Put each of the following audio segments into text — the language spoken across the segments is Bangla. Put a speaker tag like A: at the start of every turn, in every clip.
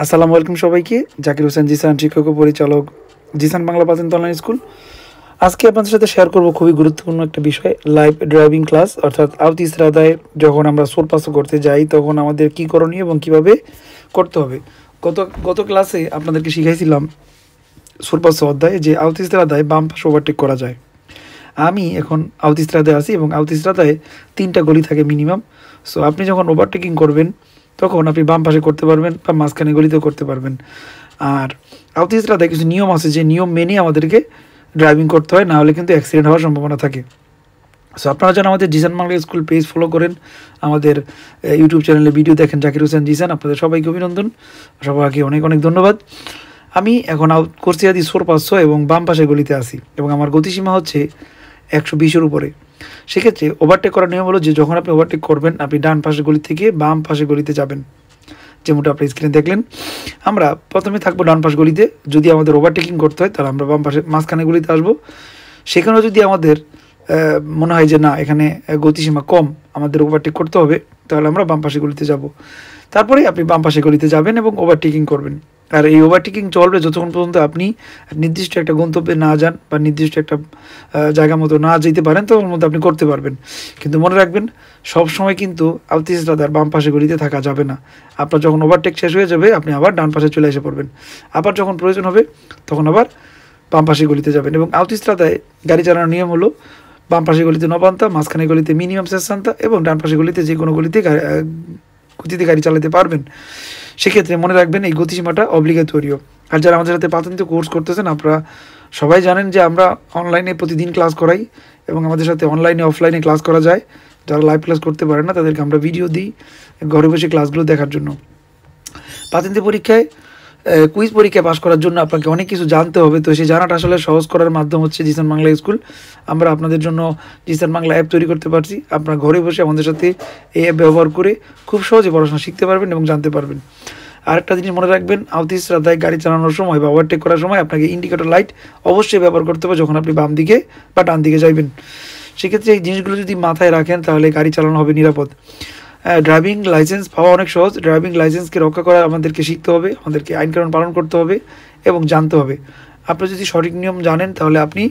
A: আসসালামু আলাইকুম সবাইকে। জাকির হোসেন জিসান, শিক্ষক ও পরিচালক, জিসান বাংলা প্রাথমিক অনলাইন স্কুল। আজকে আপনাদের সাথে শেয়ার করব খুবই গুরুত্বপূর্ণ একটা বিষয়, লাইভ ড্রাইভিং ক্লাস। অর্থাৎ আউতিস রাদায় যখন আমরা সোল পাস করতে যাই তখন আমাদের কী করণীয় এবং কিভাবে করতে হবে। গত গত ক্লাসে আপনাদেরকে শিখাইছিলাম সোল পাস অধ্যায়ে যে আউতিস রাদায় বাম পাশে ওভারটেক করা যায়। আমি এখন আউতিস রাদায় আছি এবং আউতিস রাদায় 3টা গলি থাকে মিনিমাম। সো আপনি যখন ওভারটেকিং করবেন তখন আপনি বাম পাশে করতে পারবেন বা মাঝখানে গলিতেও করতে পারবেন। আর আউতিস রাদায় কিছু নিয়ম আছে, যে নিয়ম মেনে আমাদেরকে ড্রাইভিং করতে হয়, না হলে কিন্তু অ্যাক্সিডেন্ট হওয়ার সম্ভাবনা থাকে। সো আপনারা যেন আমাদের Jisan Bangla school page follow করেন, আমাদের ইউটিউব চ্যানেলে ভিডিও দেখেন জাকির হোসেন জিসান, আপনাদের সবাইকে অভিনন্দন, সবাইকে অনেক অনেক ধন্যবাদ। আমি এখন করছি আদি সোর 500 এবং বাম পাশে গলিতে আসি এবং আমার গতিসীমা হচ্ছে 120-এর উপরে। সেক্ষেত্রে ওভারটেক করার নিয়ম হলো যে যখন আপনি ওভারটেক করবেন আপনি ডান পাশের গলি থেকে বাম পাশের গলিতে যাবেন, যেমনটা আপনি স্ক্রিনে দেখলেন। আমরা প্রথমে থাকবো ডান পাশ গলিতে। যদি আমাদের ওভারটেকিং করতে হয় তাহলে আমরা বাম পাশে মাঝখানে গলিতে আসবো। সেখানেও যদি আমাদের মনে হয় যে না, এখানে গতিসীমা কম, আমাদের ওভারটেক করতে হবে, তাহলে আমরা বাম পাশে গলিতে যাব। তারপরে আপনি বাম পাশে গলিতে যাবেন এবং ওভারটেকিং করবেন। আর এই ওভারটেকিং চলবে যতক্ষণ পর্যন্ত আপনি নির্দিষ্ট একটা গন্তব্যে না যান বা নির্দিষ্ট একটা জায়গা মতো না যেতে পারেন, তখন মধ্যে আপনি করতে পারবেন। কিন্তু মনে রাখবেন, সব সময় কিন্তু আউতিস রাদার বাম পাশে গলিতে থাকা যাবে না। আপনার যখন ওভারটেক শেষ হয়ে যাবে আপনি আবার ডান পাশে চলে এসে পড়বেন। আবার যখন প্রয়োজন হবে তখন আবার বাম পাশে গলিতে যাবেন। এবং আউতিস রাদায় গাড়ি চালানোর নিয়ম হলো বাম পাশে গলিতে নবান্তা, মাঝখানে গলিতে মিনিমাম সেসান্তা এবং ডান পাশে গলিতে যে কোনো গলিতে গতিতে গাড়ি চালাতে পারবেন। সেক্ষেত্রে মনে রাখবেন এই গতিসীমাটা অব্লিগেটরিও। আর যারা আমাদের সাথে প্রাথমিক কোর্স করতেছেন, আপনারা সবাই জানেন যে আমরা অনলাইনে প্রতিদিন ক্লাস করাই এবং আমাদের সাথে অনলাইনে অফলাইনে ক্লাস করা যায়। যারা লাইভ ক্লাস করতে পারে না তাদেরকে আমরা ভিডিও দিই ঘরে বসে ক্লাসগুলো দেখার জন্য। প্রাথমিক পরীক্ষায় কুইজ পরীক্ষায় পাশ করার জন্য আপনাকে অনেক কিছু জানতে হবে। তো সেই জানাটা আসলে সহজ করার মাধ্যম হচ্ছে জিসান বাংলা স্কুল। আমরা আপনাদের জন্য জিসান বাংলা অ্যাপ তৈরি করতে পারছি। আপনারা ঘরে বসে আমাদের সাথে এই অ্যাপ ব্যবহার করে খুব সহজে পড়াশোনা শিখতে পারবেন এবং জানতে পারবেন। আরেকটা জিনিস মনে রাখবেন, আউতিস রাদায় গাড়ি চালানোর সময় বা ওভারটেক করার সময় আপনাকে ইন্ডিকেটর লাইট অবশ্যই ব্যবহার করতে হবে যখন আপনি বাম দিকে বা ডান দিকে যাইবেন। সেক্ষেত্রে এই জিনিসগুলো যদি মাথায় রাখেন তাহলে গাড়ি চালানো হবে নিরাপদ। ড্রাইভিং লাইসেন্স পাওয়া অনেক সহজ। ড্রাইভিং লাইসেন্সকে রক্ষা করা আমাদেরকে শিখতে হবে, আমাদেরকে আইনকানুন পালন করতে হবে এবং জানতে হবে। আপনি যদি সঠিক নিয়ম জানেন তাহলে আপনি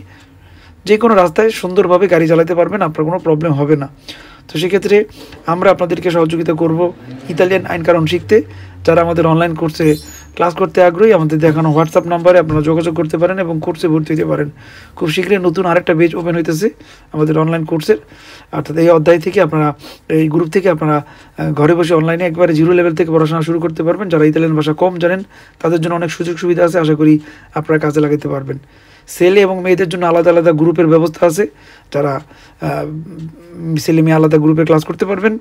A: যে কোনো রাস্তায় সুন্দরভাবে গাড়ি চালাতে পারবেন, আপনার কোনো প্রবলেম হবে না। তো সেক্ষেত্রে আমরা আপনাদেরকে সহযোগিতা করব ইতালিয়ান আইনকানুন শিখতে। যারা আমাদের অনলাইন কোর্সে ক্লাস করতে আগ্রহী, আমাদের দেখানো হোয়াটসঅ্যাপ নাম্বারে আপনারা যোগাযোগ করতে পারেন এবং কোর্সে ভর্তি হতে পারেন। খুব শীঘ্রই নতুন আরেকটা পেজ ওপেন হইতেছে আমাদের অনলাইন কোর্সের। অর্থাৎ এই অধ্যায় থেকে আপনারা, এই গ্রুপ থেকে আপনারা ঘরে বসে অনলাইনে একবারে 0 লেভেল থেকে পড়াশোনা শুরু করতে পারবেন। যারা ইতালিয়ান ভাষা কম জানেন তাদের জন্য অনেক সুযোগ সুবিধা আছে, আশা করি আপনারা কাজে লাগাতে পারবেন। ছেলে এবং মেয়েদের জন্য আলাদা আলাদা গ্রুপের ব্যবস্থা আছে, যারা ছেলে মেয়ে আলাদা গ্রুপে ক্লাস করতে পারবেন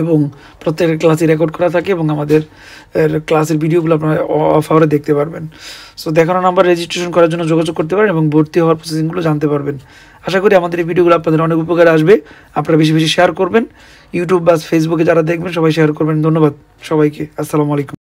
A: এবং প্রত্যেকের ক্লাসে রেকর্ড করা থাকে এবং আমাদের ক্লাসের ভিডিওগুলো আপনারা অফ আওয়ারে দেখতে পারবেন। সো দেখানো নাম্বার রেজিস্ট্রেশন করার জন্য যোগাযোগ করতে পারেন এবং ভর্তি হওয়ার প্রসেসিংগুলো জানতে পারবেন। আশা করি আমাদের এই ভিডিওগুলো আপনাদের অনেক উপকারে আসবে। আপনারা বেশি বেশি শেয়ার করবেন, ইউটিউব বা ফেসবুকে যারা দেখবেন সবাই শেয়ার করবেন। ধন্যবাদ সবাইকে। আসসালামু আলাইকুম।